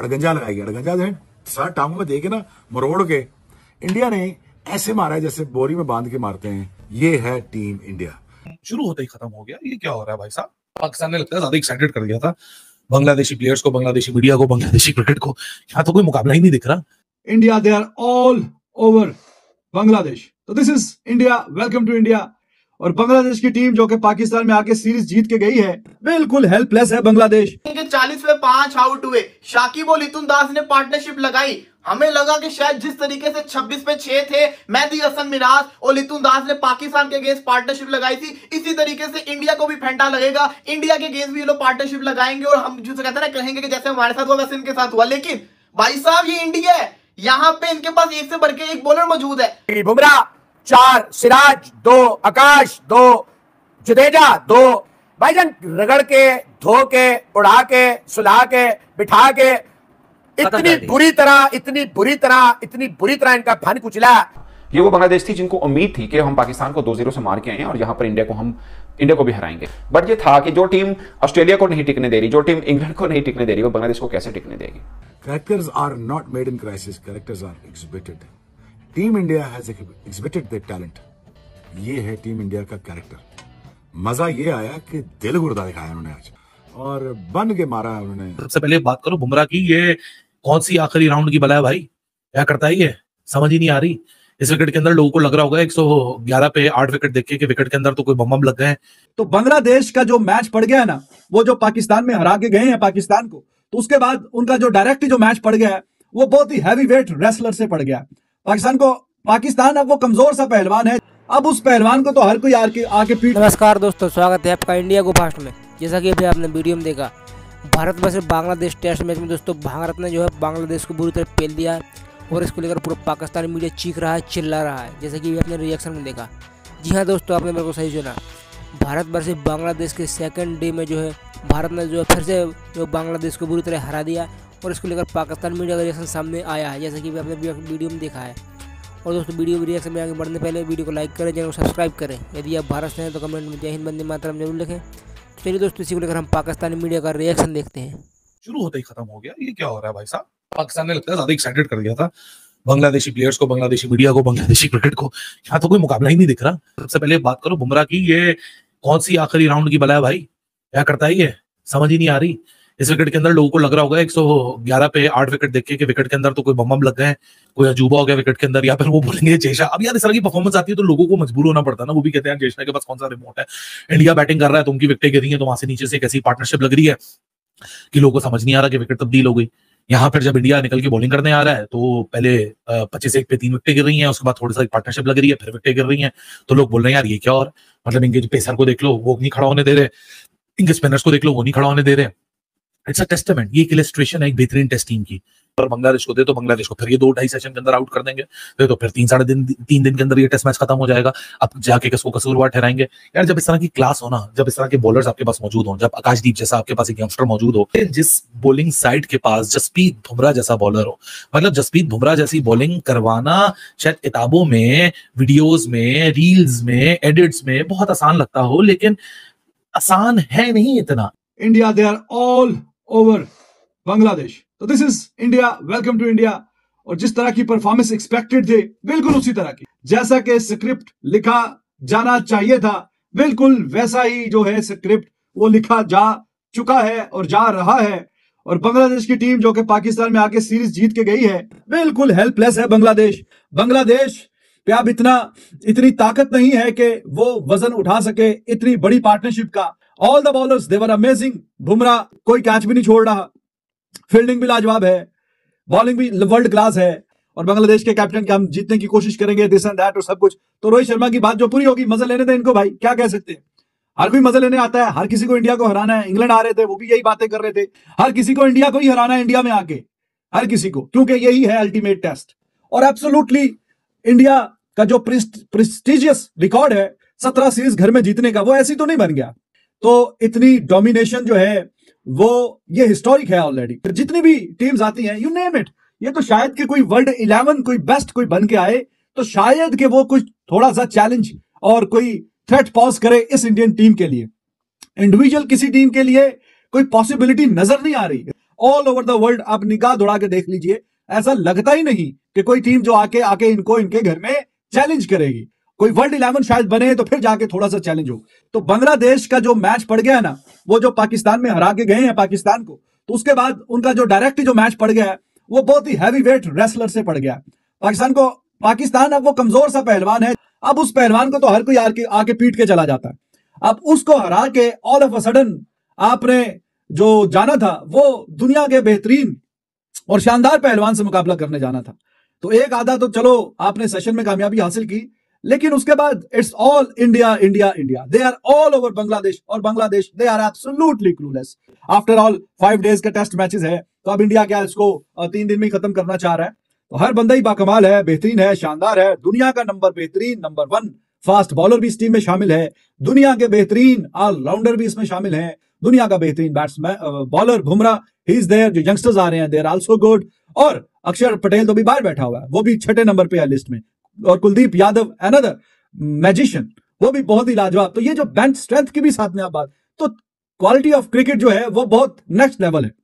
अड़गंजा लगाएगी, अड़गंजा जो सर टांगों में देके ना मरोड़ के इंडिया ने ऐसे मारा है जैसे बोरी में बांध के मारते हैं। ये है टीम इंडिया। शुरू होते ही खत्म हो गया। ये क्या हो रहा है भाई साहब? पाकिस्तान ने लगता है ज्यादा एक्साइटेड कर दिया था बांग्लादेशी प्लेयर्स को, बांग्लादेशी मीडिया को, बांग्लादेशी क्रिकेट को। यहाँ तो कोई मुकाबला ही नहीं दिख रहा। India, they are all over Bangladesh. तो this is India, welcome to India. और बांग्लादेश की टीम जो कि पाकिस्तान में आके सीरीज जीत के गई है, बिल्कुल हेल्पलेस है बांग्लादेश। 40 में 5 आउट हुए। शाकिब और लिटुन दास ने पार्टनरशिप लगाई। हमें लगा कि शायद जिस तरीके से 26 पे 6 थे, मेहदी हसन मिराज और लिटुन दास ने पाकिस्तान के अगेंस्ट पार्टनरशिप लगाई थी, इसी तरीके से इंडिया को भी फेंटा लगेगा। इंडिया के अगेंस्ट भी ये लोग पार्टनरशिप लगाएंगे और हम जो कहते हैं ना, कहेंगे कि जैसे हमारे साथ हुआ वैसे इनके साथ हुआ। लेकिन भाई साहब, ये इंडिया है, यहाँ पे इनके पास एक से बढ़ के एक बॉलर मौजूद है। बुमराह 4, सिराज 2, आकाश 2, जडेजा 2। भाईजान रगड़ के, धो के, उड़ा के, सुला के, बिठा के इतनी बुरी तरह इनका फन कुचला। ये वो बांग्लादेश थी जिनको उम्मीद थी कि हम पाकिस्तान को 2-0 से मार के आए हैं और यहाँ पर इंडिया को भी हराएंगे। बट ये था कि जो टीम ऑस्ट्रेलिया को नहीं टिकने दे रही, जो टीम इंग्लैंड को नहीं टिकने दे रही, वो बांग्लादेश को कैसे टिकने देगी? Characters are not made in crisis. Characters are exhibited. Team India has exhibited their talent. ये है टीम इंडिया का कैरेक्टर। मजा ये आया कि दिल गुर्दा दिखाया उन्होंने आज और बन के मारा है उन्होंने। सबसे पहले बात करो बुमराह की। ये कौन सी आखिरी राउंड की बला है भाई? क्या करता है ये? समझ ही नहीं आ रही। इस विकेट के अंदर लोगों को लग रहा होगा 111 पे 8 विकेट देख के विकेट के अंदर तो कोई बम लग गए। तो बांग्लादेश का जो मैच पड़ गया है ना, वो जो पाकिस्तान में हरा के गए हैं पाकिस्तान को, तो उसके बाद उनका जो डायरेक्ट जो मैच पड़ गया है, वो बहुत ही हैवी वेट रेसलर से पड़ गया पाकिस्तान अब वो कमजोर सा पहलवान है। अब उस पहलवान को तो हर कोई आके पीट। नमस्कार दोस्तों, स्वागत है आपका इंडिया को फास्ट में। जैसा कि अभी आपने वीडियो में देखा, Bharat versus Bangladesh test match में दोस्तों भारत ने जो है बांग्लादेश को बुरी तरह पेल दिया है और इसको लेकर पूरा पाकिस्तानी मीडिया चीख रहा है, चिल्ला रहा है, जैसा कि आपने रिएक्शन में देखा। जी हाँ दोस्तों, आपने मेरे को सही सुना। भारत वर्सेस बांग्लादेश के सेकंड डे में जो है भारत ने जो है फिर से जो बांग्लादेश को बुरी तरह हरा दिया और इसको लेकर पाकिस्तान मीडिया का रिएक्शन सामने आया है, जैसा कि आपने वीडियो में देखा है। और दोस्तों वीडियो रिएक्शन में आगे बढ़ने पहले वीडियो को लाइक करें, चैनल को सब्सक्राइब करें। यदि आप भारत से हैं तो कमेंट में जय हिंद वंदे मातरम जरूर लिखें। तो चलिए दोस्तों, इसी को लेकर हम पाकिस्तानी मीडिया का रिएक्शन देखते हैं। शुरू होते ही खत्म हो गया। ये क्या हो रहा है भाई साहब? पाकिस्तान ने लगता है ज्यादा एक्साइटेड कर दिया था बांग्लादेशी प्लेयर्स को, बांग्लादेशी मीडिया को, बांग्लादेशी क्रिकेट को। यहाँ तो कोई मुकाबला ही नहीं दिख रहा। सबसे पहले बात करो बुमराह की। ये कौन सी आखिरी राउंड की बला है भाई? क्या करता है ये? समझ ही नहीं आ रही। इस विकेट के अंदर लोगों को लग रहा होगा 111 पे 8 विकेट देख के विकेट के अंदर तो कोई बम लग गए, कोई अजूबा हो गया विकेट के अंदर, या फिर वो बोलेंगे जेशा। अब यार इस तरह की परफॉर्मेंस आती है तो लोगों को मजबूर होना पड़ता है ना। वो भी कहते हैं जेशा के पास कौन सा रिमोट है, इंडिया बैटिंग कर रहा है तो उनकी विकेटें गिरी है, तो वहां से नीचे से एक ऐसी पार्टनरशिप लग रही है कि लोगों को समझ नहीं आ रहा कि विकेट तब्दील हो गई। यहाँ फिर जब इंडिया निकल के बॉलिंग करने आ रहा है तो पहले 25 पे 3 विकेटें गिर रही हैं, उसके बाद थोड़ी सा पार्टनरशिप लग रही है, फिर विकेटें गिर रही हैं, तो लोग बोल रहे हैं यार ये क्या। और मतलब इनके पेसर को देख लो, वो नहीं खड़ा होने दे रहे, इनके स्पिनर्स को देख लो, वो नहीं खड़ा होने दे रहे। इट्स अ टेस्टामेंट, ये एक इलस्ट्रेशन है एक बेहतरीन टेस्ट टीम की। और बांग्लादेश को दे तो बांग्लादेश को फिर ये 2-2.5 सेशन के अंदर आउट कर देंगे, तो फिर 3 दिन के अंदर ये टेस्ट मैच खत्म हो जाएगा। अब जाके किसको कसूरवार ठहराएंगे? यार जब इस तरह की क्लास हो ना, जब इस तरह के बॉलर्स आपके पास मौजूद हो, जब आकाशदीप जैसा आपके पास एक यंगस्टर मौजूद हो, जिस बॉलिंग साइड के पास जसप्रीत बुमराह जैसा बॉलर हो, मतलब जसप्रीत बुमराह जैसी बॉलिंग करवाना शायद किताबों में, वीडियोज में, रील्स में, एडिट्स में बहुत आसान लगता हो, लेकिन आसान है नहीं इतना। India, they are all over Bangladesh. तो this is India, welcome to India. और जिस तरह की परफॉर्मेंस एक्सपेक्टेड थे, बिल्कुल उसी तरह की, जैसा कि स्क्रिप्ट लिखा जाना चाहिए था, बिल्कुल वैसा ही जो है स्क्रिप्ट वो लिखा जा चुका है और जा रहा है। और बांग्लादेश की टीम जो कि पाकिस्तान में आके सीरीज जीत के गई है, बिल्कुल हेल्पलेस है बांग्लादेश पे अब इतनी ताकत नहीं है कि वो वजन उठा सके इतनी बड़ी पार्टनरशिप का। All the bowlers they were amazing. Bumrah कोई कैच भी नहीं छोड़ रहा, फील्डिंग भी लाजवाब है, बॉलिंग भी वर्ल्ड क्लास है। और बांग्लादेश के कैप्टन के हम जीतने की कोशिश करेंगे, दिस एंड दैट और सब कुछ। तो रोहित शर्मा की बात जो पूरी होगी, मजा लेने दें इनको भाई, क्या कह सकते हैं। हर कोई मजा लेने आता है, हर किसी को इंडिया को हराना है। इंग्लैंड आ रहे थे, वो भी यही बातें कर रहे थे, हर किसी को इंडिया को ही हराना है, इंडिया में आके हर किसी को, क्योंकि यही है अल्टीमेट टेस्ट। और एब्सोल्युटली इंडिया का जो प्रेस्टिजियस रिकॉर्ड है 17 सीरीज घर में जीतने का, वो ऐसी तो नहीं बन गया। तो इतनी डोमिनेशन जो है वो ये हिस्टोरिक है ऑलरेडी। जितनी भी टीम्स आती हैं, यू नेम इट, ये तो शायद कि कोई वर्ल्ड 11 कोई बेस्ट कोई बन के आए तो शायद कि वो कुछ थोड़ा सा चैलेंज और कोई थ्रेट पॉज करे इस इंडियन टीम के लिए। इंडिविजुअल किसी टीम के लिए कोई पॉसिबिलिटी नजर नहीं आ रही। ऑल ओवर द वर्ल्ड आप निगाह दौड़ा के देख लीजिए, ऐसा लगता ही नहीं कि कोई टीम जो आके इनको इनके घर में चैलेंज करेगी। कोई वर्ल्ड 11 शायद बने तो फिर जाके थोड़ा सा चैलेंज हो। तो बांग्लादेश का जो मैच पड़ गया है ना, वो जो पाकिस्तान में हरा के गए हैं पाकिस्तान को, तो उसके बाद उनका जो डायरेक्ट जो मैच पड़ गया है वो बहुत ही हैवी वेट रेसलर से पड़ गया पाकिस्तान अब वो कमजोर सा पहलवान है, अब उस पहलवान को तो हर कोई आके पीट के चला जाता है। अब उसको हरा के ऑल ऑफ अ सडन आपने जो जाना था वो दुनिया के बेहतरीन और शानदार पहलवान से मुकाबला करने जाना था। तो एक आधा तो चलो आपने सेशन में कामयाबी हासिल की, लेकिन उसके बाद it's all India India India. They are all over Bangladesh, और Bangladesh they are absolutely clueless. After all 5 days के टेस्ट मैचेस है, तो अब इंडिया क्या इसको 3 दिन में ही खत्म करना चाह रहा है। तो हर बंदा ही बाकमाल है, बेहतरीन है, शानदार है। दुनिया का बेहतरीन नंबर 1 फास्ट बॉलर भी इस टीम में शामिल है, दुनिया के बेहतरीन ऑलराउंडर भी इसमें शामिल है, दुनिया का बेहतरीन batsman bowler Bumrah he is there. जो यंगस्टर्स आ रहे हैं दे आर आल्सो गुड, और अक्षर पटेल तो भी बाहर बैठा हुआ है, वो भी 6 नंबर पे है लिस्ट में, और कुलदीप यादव अनदर मैजिशियन, वो भी बहुत ही लाजवाब। तो ये जो बेंच स्ट्रेंथ की भी साथ में आप बात, तो क्वालिटी ऑफ क्रिकेट जो है वो बहुत नेक्स्ट लेवल है।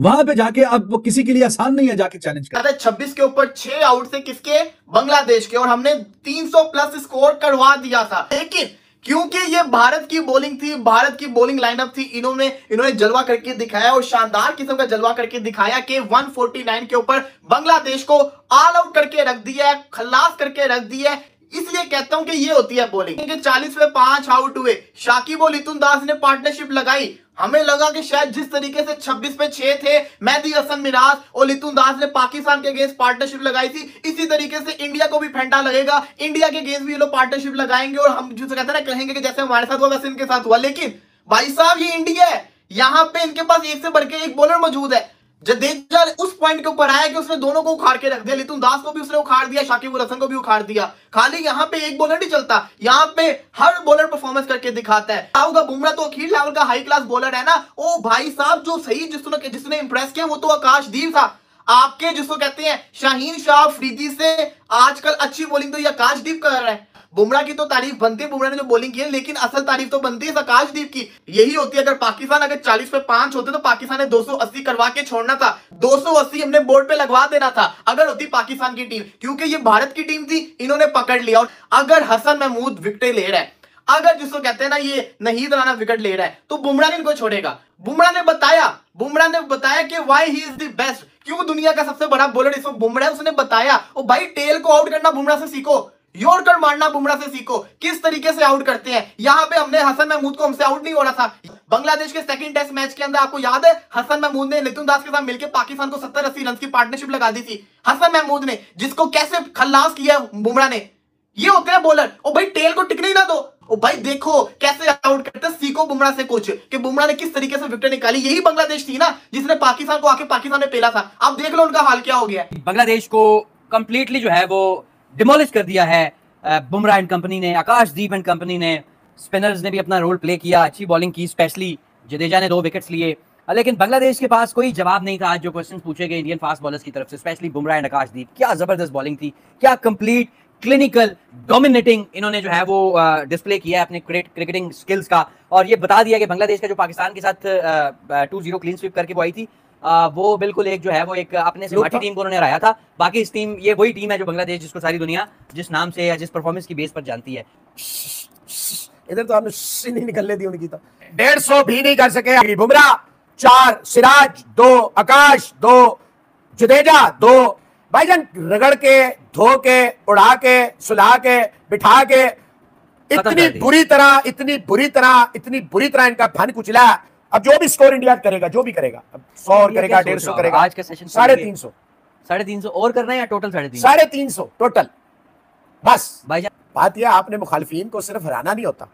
वहां पे जाके अब वो किसी के लिए आसान नहीं है जाके चैलेंज करना। 26 के ऊपर 6 आउट से किसके? बांग्लादेश के, और हमने 300 प्लस स्कोर करवा दिया था। लेकिन क्योंकि ये भारत की बॉलिंग थी, भारत की बॉलिंग लाइनअप थी, इन्होंने जलवा करके दिखाया, और शानदार किस्म का जलवा करके दिखाया कि 149 के ऊपर बांग्लादेश को ऑल आउट करके रख दिया है, खल्लास करके रख दिया है। इसलिए कहता हूं कि ये होती है बॉलिंग। 40 पे 5 आउट हुए, शाकिब और लिटुन दास ने पार्टनरशिप लगाई। हमें लगा कि शायद जिस तरीके से 26 पे 6 थे, मेहदी हसन मिराज और लिटुन दास ने पाकिस्तान के अगेंस्ट पार्टनरशिप लगाई थी, इसी तरीके से इंडिया को भी फेंटा लगेगा, इंडिया के अगेंस्ट भी ये लोग पार्टनरशिप लगाएंगे, और हम जो कहते हैं ना, कहेंगे कि जैसे हमारे साथ हुआ वैसे इनके साथ हुआ। लेकिन भाई साहब ये इंडिया है, यहां पे इनके पास एक से बढ़ के एक बॉलर मौजूद है। जडेजा उस पॉइंट के ऊपर आया कि उसने दोनों को उखाड़ के रख दिया, लिटुन दास को भी उसने उखाड़ दिया, शाकिब उल हसन को भी उखाड़ दिया। खाली यहाँ पे एक बॉलर नहीं चलता, यहाँ पे हर बॉलर परफॉर्मेंस करके दिखाता है। होगा बुमराह तो अखीर लेवल का हाई क्लास बॉलर है ना। ओ भाई साहब, जो सही जिसने इंप्रेस किया वो तो आकाशदीप था। आपके जिसको कहते हैं शाहीन शाह अफरीदी से आजकल अच्छी बॉलिंग तो ये आकाशदीप कर रहा है। बुमराह की तो तारीफ बनती है, बुमराह ने जो बॉलिंग की है, लेकिन असल तारीफ तो बनती है आकाशदीप की। यही होती है, अगर पाकिस्तान 40 पे 5 होते तो पाकिस्तान ने 280 करवा के छोड़ना था, 280 हमने बोर्ड पे लगवा देना था अगर होती पाकिस्तान की टीम, क्योंकि ये भारत की टीम थी, इन्होंने पकड़ लिया। और अगर हसन महमूद विकेट ले रहा है, अगर जिसको कहते हैं ना ये नहीद राना विकेट ले रहा है, तो बुमराह ने इनको छोड़ेगा। बुमराह ने बताया कि why he is the best, क्यों दुनिया का सबसे बड़ा बॉलर इस वक्त बुमराह है। उसने बताया, ओ भाई टेल को आउट करना बुमराह से सीखो, यॉर्कर मारना बुमराह से सीखो, किस तरीके से आउट करते हैं। यहां पे हमने हसन महमूद को हमसे आउट नहीं हो रहा था। बांग्लादेश के सेकंड टेस्ट मैच के अंदर आपको याद है, हसन महमूद ने लिटुन दास के साथ मिलकर पाकिस्तान को 70-80 रन की पार्टनरशिप लगा दी थी। हसन महमूद ने, जिसको कैसे खल्लास किया बुमराह ने। ये होते हैं बॉलर। ओ भाई टेल को टिकने ही ना दो, ओ भाई देखो कैसे आउट करते हैं, सीखो बुमराह से कुछ कि बुमराह ने किस तरीके से विकेट निकाली। यही बांग्लादेश थी ना जिसने पाकिस्तान को आके पाकिस्तान में पेला था। अब देख लो उनका हाल क्या हो गया। बांग्लादेश को कंप्लीटली जो है वो डिमोलिश कर दिया है बुमराह एंड कंपनी ने, आकाशदीप एंड कंपनी ने। स्पिनर्स ने भी अपना रोल प्ले किया, अच्छी बॉलिंग की, स्पेशली जडेजा ने 2 विकेट्स लिए। लेकिन बांग्लादेश के पास कोई जवाब नहीं था आज जो क्वेश्चन पूछे गए इंडियन फास्ट बॉलर्स की तरफ से, स्पेशली बुमराह एंड आकाशदीप। क्या जबरदस्त बॉलिंग थी, क्या कंप्लीट क्लिनिकल डोमिनेटिंग इन्होंने जो है वो डिस्प्ले किया है अपने क्रिकेटिंग स्किल्स का। और ये बता दिया कि बांग्लादेश का जो पाकिस्तान के साथ 2-0 क्लीन स्वीप करके वो आई थी, वो बिल्कुल एक जो है वो एक अपने से माठी टीम को उन्होंने हराया था। बाकी इस टीम, ये वही टीम है जो बांग्लादेश, जिसको सारी दुनिया जिस नाम से या जिस परफॉर्मेंस की बेस पर जानती है। इधर तो हमने नहीं निकलने दी उनकी, तो 150 भी नहीं कर सके। बुमराह 4, सिराज 2, आकाश 2, जडेजा 2। भाईजान रगड़ के, धो के, उड़ा के, सुला के, बिठा के, इतनी बुरी तरह इनका फन कुचला। अब जो भी स्कोर इंडिया करेगा, जो भी करेगा, 100 करेगा, 150 करेगा, आज का सेशन 350 और करना है या टोटल 350 टोटल। बस भाईजान बात यह, आपने मुखालिफिन को सिर्फ हराना नहीं होता,